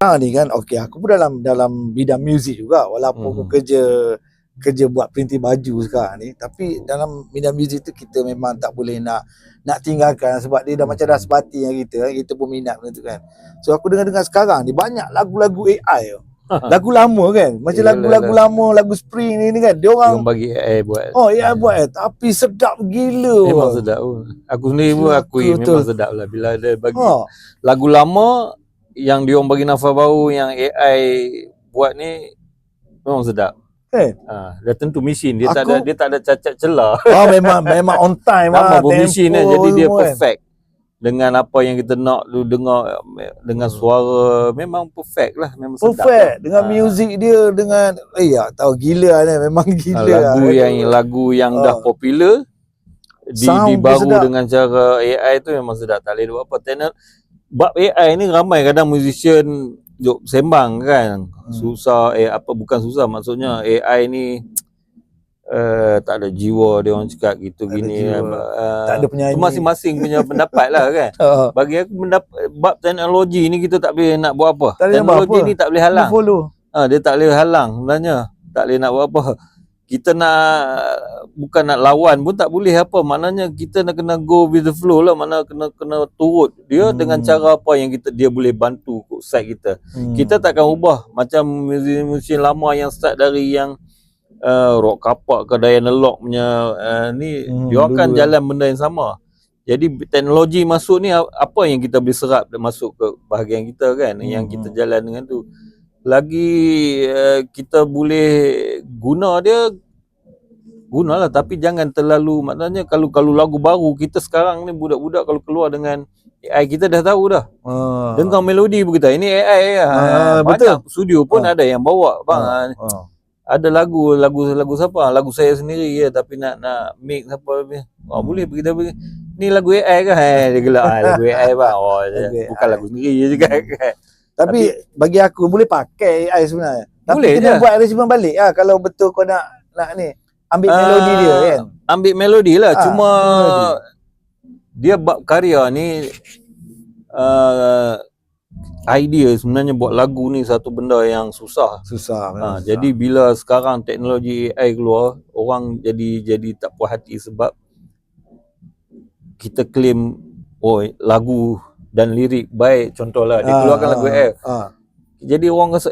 sekarang ni kan, okey, aku pun dalam bidang muzik juga, walaupun aku kerja buat printing baju sekarang ni, tapi dalam bidang muzik tu kita memang tak boleh nak tinggalkan, sebab dia dah macam dah sebati yang kita pun minat benda tu kan. So aku dengar sekarang ni banyak lagu-lagu AI tau. Lagu lama kan, macam lagu-lagu lama, lagu Spring ni kan, dia orang bagi AI buat. AI buat tapi sedap gila. Memang sedap pun. Aku sendiri pun akui memang sedap lah bila ada bagi lagu lama yang dia orang bagi nafas baru yang AI buat ni, memang sedap. Dia tentu mesin, dia tak ada cacat celah. Memang on time lah. Memang mesin kan, jadi dia perfect. Dengan apa yang kita nak lu dengar, dengan suara memang perfect lah, memang sedap. Perfect dengan muzik dia, dengan tahu gila lah, memang gila. Lagu yang dah popular dibaru dengan cara AI tu memang sedap. Tak boleh buat apa. Bab AI ni ramai kadang musician sembang kan. Susah bukan susah, maksudnya AI ni tak ada jiwa, dia orang cakap gitu gini. Tak ada penyanyi. Itu masing-masing punya pendapat lah kan. Bagi aku bab teknologi ni kita tak boleh nak buat apa. Teknologi ni tak boleh halang. Dia tak boleh halang sebenarnya. Tak boleh nak buat apa. Kita bukan nak lawan pun tak boleh apa. Maknanya kita nak kena go with the flow lah. Maknanya kena turut dia dengan cara apa yang dia boleh bantu side kita. Kita takkan ubah macam musim lama yang start dari yang rock kapak ke daya analog punya dia akan jalan benda yang sama. Jadi teknologi masuk ni, apa yang kita boleh serap masuk ke bahagian kita kan, yang kita jalan dengan tu. Lagi kita boleh gunalah, tapi jangan terlalu, maknanya kalau lagu baru kita sekarang ni, budak-budak kalau keluar dengan AI, kita dah tahu dah. Dengar melodi pun kita, ini AI lah. Banyak studio pun ada yang bawa bang. Ada lagu siapa? Lagu saya sendiri ya, tapi nak mix apa ni? Boleh kita pergi. Ni lagu AI ke? Dia gelak lagu AI bang. Bukan lagu sendiri je juga kan. Tapi bagi aku boleh pakai AI sebenarnya. Tapi boleh kena buat arrangement balik lah kalau betul kau nak ni ambil melodi dia kan. Ambil melodi lah. Cuma dia bab karya ni idea sebenarnya buat lagu ni satu benda yang susah. Jadi bila sekarang teknologi AI keluar, orang jadi tak puas hati sebab kita claim lagu dan lirik baik, contohlah dia keluarkan lagu AI. Jadi orang rasa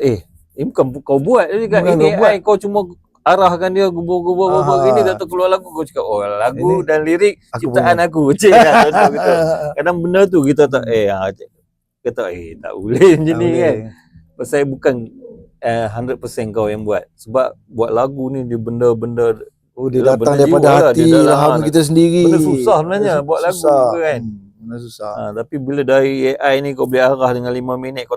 bukan kau buat je kan, ini AI kau cuma arahkan dia gubur-gubur ini dah keluar lagu, kau cakap lagu dan lirik ciptaan aku. Kadang benda tu kita tak kata tak boleh macam ni kan. Pasal bukan 100% kau yang buat. Sebab buat lagu ni dia benda-benda dia datang daripada hati ilham kita sendiri. Benda susah sebenarnya buat lagu kan. Benda susah. Tapi bila dari AI ni kau boleh arah dengan 5 minit, kau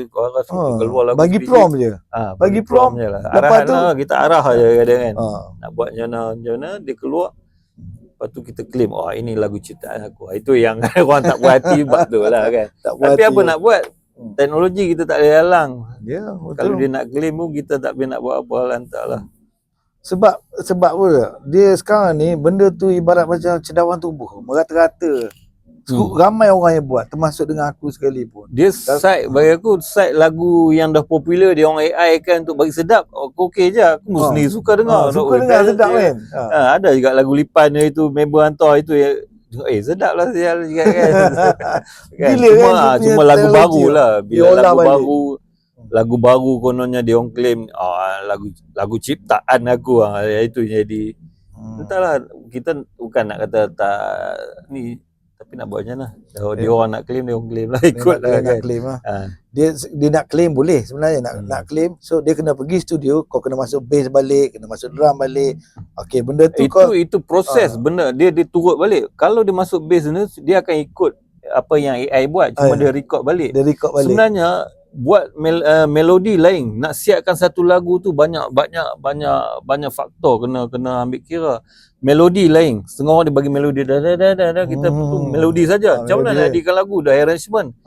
kau arah keluar lagu. Bagi prompt je. Bagi prompt je lah. Arahan tu kita arah je kadang kan. Nak buat macam mana dia keluar. Lepas tu kita claim ini lagu ciptaan aku. Itu yang orang tak puas hati buat tu lah kan. Tapi apa nak buat, teknologi kita tak boleh halang. Kalau dia nak claim pun kita tak boleh nak buat apa, lantaklah. Sebab dia sekarang ni benda tu ibarat macam cendawan tubuh, merata-rata. Ramai orang yang buat, termasuk dengan aku sekalipun. Dia bagi aku side lagu yang dah popular dia orang AI kan untuk bagi sedap. Okey je, aku sendiri suka dengar. Suka dengar sedap kan. Ada juga lagu Lipan itu, member hantar itu sedap lah sial kan. Cuma lagu baru lah. Bila lagu baru kononnya dia orang claim lagu ciptaan aku, itu jadi entahlah, kita bukan nak kata tak ni, tapi nak buat macam mana? Dia orang nak claim, dia orang claim lah, ikut lah kan. Dia nak claim boleh sebenarnya, nak claim. So dia kena pergi studio, kau kena masuk bass balik, kena masuk drum balik. Okey, benda tu itu proses benda dia turut balik. Kalau dia masuk bass ni, dia akan ikut apa yang AI buat, cuma dia record balik. Sebenarnya buat melodi lain, nak siapkan satu lagu tu banyak faktor kena ambil kira. Melodi lain, setengah orang dia bagi melodi dah kita tu melodi saja. Macam mana nak jadikan lagu, dah arrangement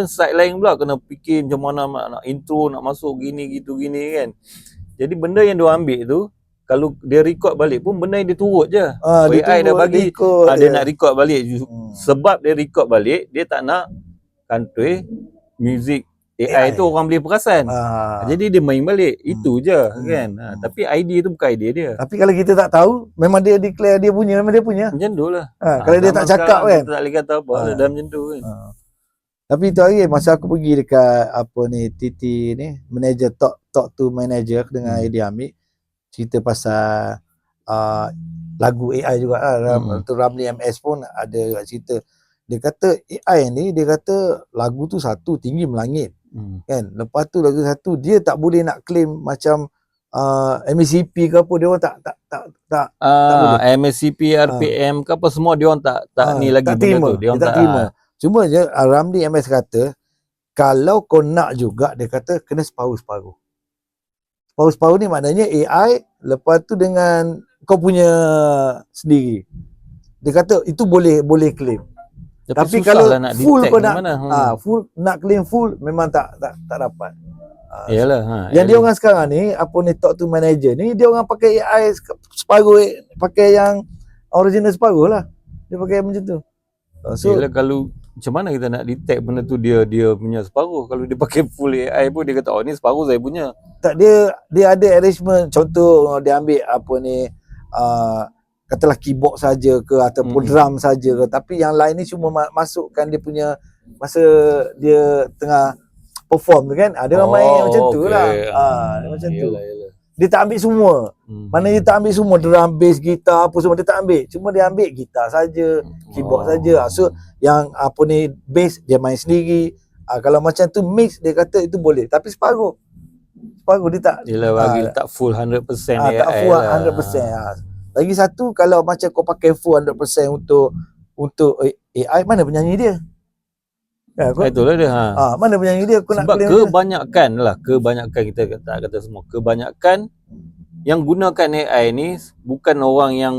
side lain pula, kena fikir macam mana nak intro, nak masuk gini kan. Jadi benda yang dia ambil tu, kalau dia record balik pun benda yang dia turut je. AI dah bagi dia nak record balik. Sebab dia record balik, dia tak nak kantoi music AI tu orang boleh perasan. Jadi dia main balik. Itu je kan. Tapi idea tu bukan idea dia. Tapi kalau kita tak tahu, memang dia declare dia punya, memang dia punya. Macam tu lah. Kalau dia tak cakap kan. Kita tak boleh kata apa dah macam tu kan. Tapi tu hari masa aku pergi dekat apa ni TT ni, manager talk to manager dengan Eddie Hamid, cerita pasal lagu AI juga lah. Tu Ramli MS pun ada cerita. Dia kata AI ni, dia kata lagu tu satu tinggi melangit. Kan. Lepas tu lagu satu dia tak boleh nak claim macam MSCP ke apa, dia orang tak boleh. MSCP, RPM ke apa semua dia orang tak ni lagi tak terima. Dia tak terima. Cuma je Ramli MS kata kalau kau nak juga, dia kata kena separuh-separuh. Separuh-separuh ni maknanya AI, lepas tu dengan kau punya sendiri. Dia kata itu boleh claim. Tapi kalau nak full kau nak full nak claim full, memang tak dapat. Yalah. Yang dia orang sekarang ni apa ni talk to manager ni, dia orang pakai AI separuh, pakai yang original separuh lah. Dia pakai macam tu. So yalah, kalau macam mana kita nak detect benda tu dia punya separuh? Kalau dia pakai full AI pun dia kata ni separuh saya punya. Tak, dia ada arrangement. Contoh dia ambil apa ni katalah keyboard saja ke ataupun drum saja ke, tapi yang lain ni cuma masukkan dia punya masa dia tengah perform tu kan. Dia orang main macam tu lah. Macam tu. Dia tak ambil semua. Mana dia tak ambil semua drum, bass, gitar apa semua dia tak ambil. Cuma dia ambil gitar saja, keyboard saja. So yang apa ni bass dia main sendiri. Kalau macam tu mix dia kata itu boleh, tapi separuh dia tak. Yelah, bagi tak full 100% AI tak full lah. 100%. Lagi satu, kalau macam kau pakai full 100% untuk AI, mana penyanyi dia? Itulah dia. Mana penyanyi dia? Aku sebab kebanyakan kita tak kata semua, kebanyakan yang gunakan AI ni bukan orang yang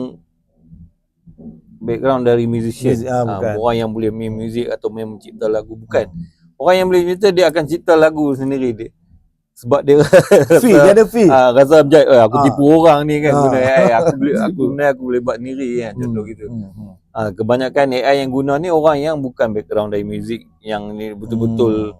background dari musician, orang yang boleh main music atau main mencipta lagu, bukan. Orang yang boleh mencipta, dia akan cipta lagu sendiri dia. Sebab dia dia ada feel. Rasa macam aku tipu orang ni kan, guna AI, aku boleh buat sendiri kan, contoh gitu. Kebanyakan AI yang guna ni orang yang bukan background dari muzik, yang ni betul-betul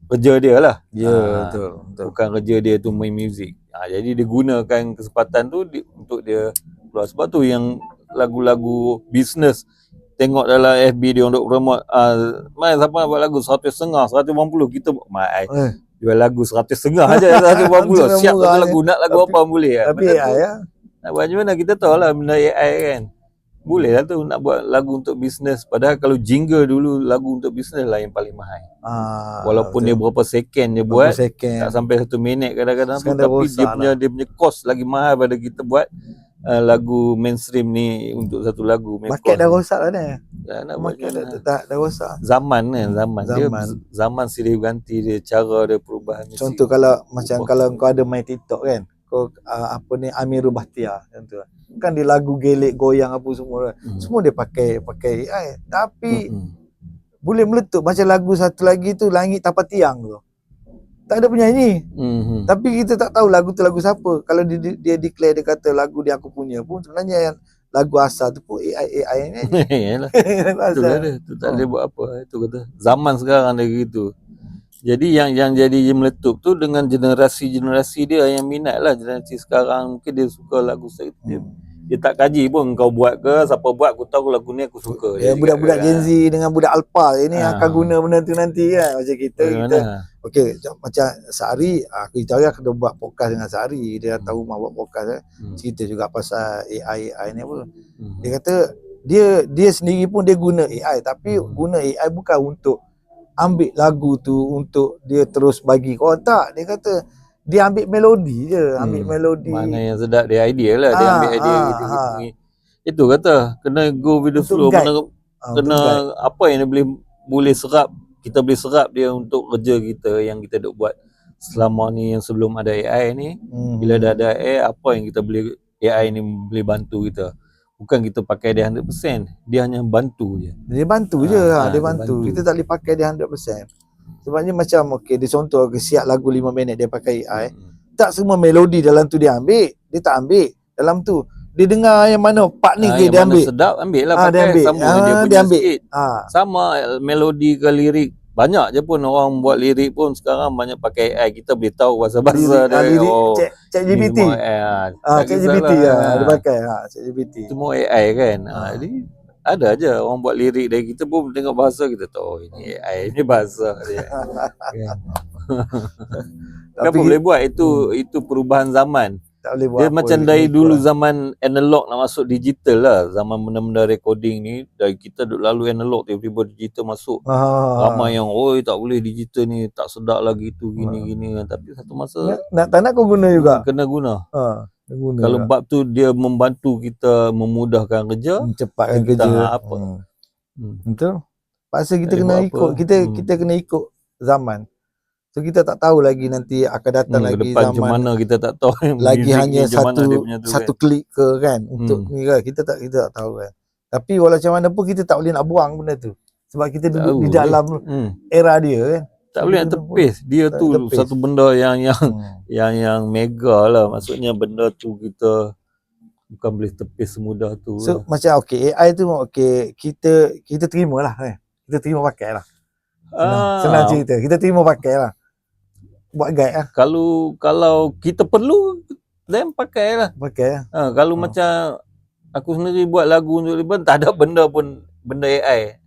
kerja dia lah. Betul. Bukan kerja dia tu main muzik. Jadi dia gunakan kesempatan tu untuk dia keluar. Sebab tu yang lagu-lagu bisnes, tengok dalam FB dia untuk promote, siapa nak buat lagu 150, 180, kita buat jual lagu 150 aja, 180. Siap betul lagu, nak lagu apa boleh. Tapi AI nak buat macam mana, kita tahu lah benda AI kan. Boleh lah tu nak buat lagu untuk bisnes. Padahal kalau jingle dulu, lagu untuk bisnes lah yang paling mahal. Walaupun dia berapa second dia buat, tak sampai 1 minit kadang-kadang pun, tapi dia punya cost lagi mahal pada kita buat lagu mainstream ni. Untuk satu lagu market dah rosak lah ni. Market dah rosak. Zaman Zaman silih ganti dia, cara dia perubahan. Contoh kalau macam kalau kau ada main TikTok kan, kau apa ni Amirul Bahtiar contoh kan, dia lagu gelik goyang apa semua semua dia pakai AI, tapi boleh meletup. Macam lagu satu lagi tu Langit Tanpa Tiang tu, tak ada penyanyi, tapi kita tak tahu lagu tu lagu siapa. Kalau dia declare, dia kata lagu dia aku punya pun, sebenarnya yang lagu asal tu pun AI ni. Yalah. Itulah dia. Tu tak boleh buat apa. Itu kata zaman sekarang dia gitu. Jadi yang jadi meletup tu dengan generasi dia yang minat lah. Generasi sekarang mungkin dia suka lagu saya. Dia tak kaji pun kau buat ke, siapa buat, aku tahu lagu ni aku suka. Budak-budak Gen Z dengan budak Alpha ini akan guna benda tu nanti kan. Macam kita okey, macam Sehari aku tahu aku dah buat podcast dengan Sehari, dia tahu rumah buat podcast cerita juga pasal AI ni apa. Dia kata dia sendiri pun dia guna AI, tapi guna AI bukan untuk ambil lagu tu untuk dia terus bagi kau, tak. Dia kata dia ambil melodi je, melodi. Mana yang sedap, dia idea lah, dia ambil idea gitu. Itu kata kena go with the flow, kena apa yang dia boleh serap, kita boleh serap dia untuk kerja kita yang kita duk buat selama ni, yang sebelum ada AI ni. Bila dah ada AI, apa yang kita boleh, AI ni boleh bantu kita. Bukan kita pakai dia 100%, dia hanya bantu je. Dia bantu je, dia bantu. Kita tak boleh pakai dia 100%. Sebabnya macam dia contoh siap lagu 5 minit dia pakai AI, tak semua melodi dalam tu dia ambil, dia tak ambil dalam tu. Dia dengar yang mana part ni dia ambil. Sedap ambil lah pakai, dia ambil. Sama dia punya sikit. Sama melodi ke lirik, banyak je pun orang buat lirik pun sekarang banyak pakai AI. Kita boleh tahu bahasa-bahasa dia. Lirik ChatGPT. ChatGPT dia pakai ChatGPT. Semua AI kan. Jadi ada aja orang buat lirik dari kita pun tengok bahasa kita tahu ini AI ni bahasa dia. Kan. Kenapa boleh buat itu perubahan zaman. Tak boleh buat dia macam dari dulu zaman analog nak masuk digital lah. Zaman benda-benda recording ni dari kita duk lalu analog tiba-tiba digital masuk. Ramai yang tak boleh digital ni tak sedap lagi tu gini-gini kan. Tapi satu masa tak nak kau guna juga. Kena guna. Kalau bab tu dia membantu kita memudahkan kerja, cepatkan kerja apa. Betul. Pasal kita kena ikut kita kena ikut zaman. So kita tak tahu lagi nanti akan datang lagi depan zaman macam mana kita tak tahu lagi hanya satu klik ke kan untuk ni kan kita tak tahu kan. Tapi walau macam mana pun kita tak boleh nak buang benda tu sebab kita duduk di dalam era dia kan. Tak boleh nak tepis. Dia tu satu benda yang mega lah. Maksudnya benda tu kita bukan boleh tepis semudah tu. So macam AI tu kita terima lah kan. Kita terima pakai lah. Senang cerita. Kita terima pakai lah. Buat guide lah. Kalau kita perlu then pakai lah. Kalau macam aku sendiri buat lagu untuk Liban, tak ada benda AI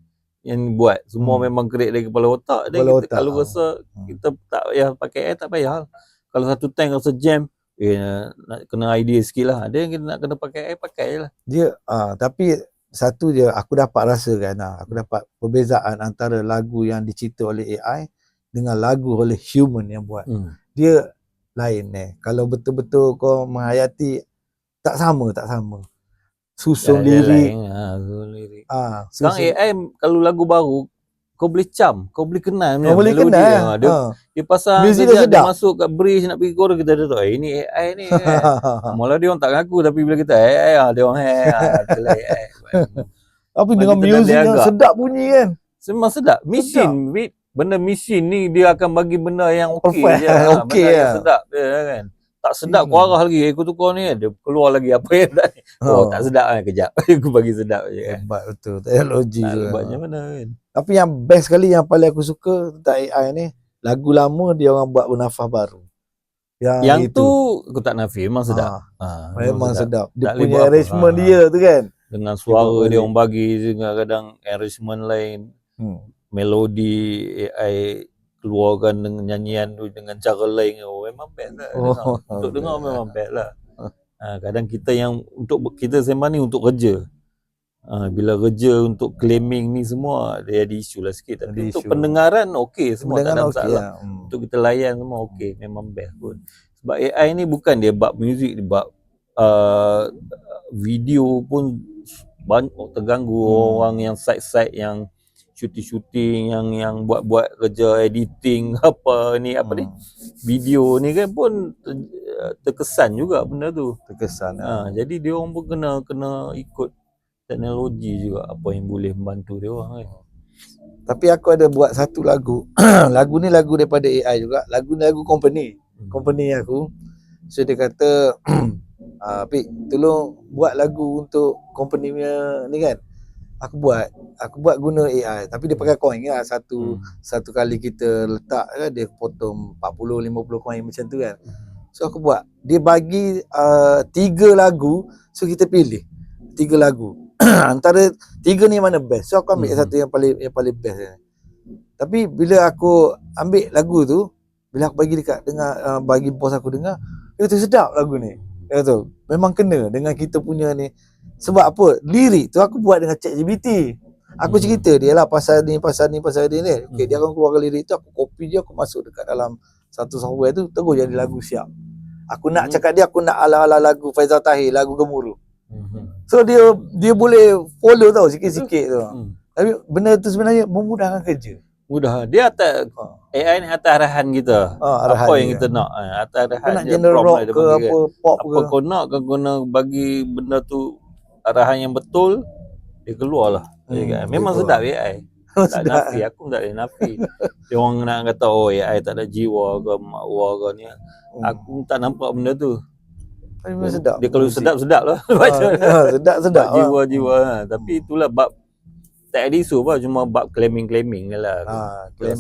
yang buat. Semua memang create dari kepala otak. Kalau rasa kita tak payah pakai AI, tak payah. Kalau satu tank rasa jam, nak kena idea sikit lah. Ada yang kita nak kena pakai AI, pakai je lah. Dia, tapi satu je aku dapat rasakan, aku dapat perbezaan antara lagu yang dicipta oleh AI dengan lagu oleh human yang buat. Dia lain Kalau betul-betul kau menghayati, tak sama. Susun lirik. Sekarang AI kalau lagu baru kau boleh kau boleh kenal melodi dia pasal dia masuk kat bridge nak pergi chorus, kita dah tahu ini AI ni mula dia orang tak ngaku, tapi bila kita AI dia orang itulah AI. Tapi dengan muzik yang sedap bunyi kan, memang sedap. Benda mesin ni dia akan bagi benda yang okey je. Yang sedap dia kan. Tak sedap kau arah lagi. Aku tukar ni dia keluar lagi apa yang tak. Tak sedap kan, kejap. Aku bagi sedap je kan. Hebat betul. Teknologi tu. Hebatnya mana kan. Tapi yang best sekali yang paling aku suka tentang AI ni, lagu lama dia orang buat bernafas baru. Yang tu aku tak nafi, memang sedap. Memang sedap. Dia punya arrangement dia tu kan. Dengan suara dia orang bagi, kadang-kadang arrangement lain. Melodi AI keluarkan dengan nyanyian tu dengan cara lain, memang best lah. Untuk dengar memang best lah. Kadang kita yang untuk kita sembang ni untuk kerja. Bila kerja untuk claiming ni semua dia ada isu lah sikit. Tapi untuk pendengaran okey semua, tak ada masalah. Untuk kita layan semua okey, memang best pun. Sebab AI ni bukan dia bab muzik, dia bab video pun banyak terganggu. Orang yang side-side yang syuting yang buat kerja editing ni video ni kan pun terkesan juga benda tu. Jadi dia orang pun kena ikut teknologi juga apa yang boleh membantu dia orang kan. Tapi aku ada buat satu lagu. Lagu ni lagu daripada AI juga. Lagu ni lagu company aku. So dia kata Pik, tolong buat lagu untuk company punya ni kan. Aku buat guna AI, tapi dia pakai coin lah. Satu kali kita letak kan, dia potong 40-50 coin macam tu kan. So aku buat, dia bagi 3 lagu, so kita pilih 3 lagu. Antara 3 ni mana best. So aku ambil satu yang paling best. Tapi bila aku ambil lagu tu, bila aku bagi dekat dengar, bagi bos aku dengar, dia kata sedap lagu ni. Dia kata memang kena dengan kita punya ni. Sebab apa? Lirik tu aku buat dengan ChatGPT. Aku cerita dia lah pasal ni. Okay, dia akan keluarkan lirik tu, aku copy dia, aku masuk dekat dalam satu software tu, terus jadi lagu siap. Aku nak cakap dia, aku nak ala-ala lagu Faizal Tahir, lagu Gemuruh. So dia boleh follow tau sikit-sikit tu. Tapi benda tu sebenarnya memudahkan kerja. Mudah. Dia atas AI ni atas arahan kita. Apa yang kita nak. Atas arahan nak genre rock ke apa, pop apa kau nak, kau guna bagi benda tu arahan yang betul, dia keluar lah. Memang sedap AI. Tak nafi, aku tak boleh nafi. Dia orang nak kata AI tak ada jiwa ke makwa ke ni. Aku tak nampak benda tu. Memang sedap. Dia kalau sedap lah. Sedap. Jiwa-jiwa. Tapi itulah bab tak ada isu apa, cuma bab claiming je lah. Claim.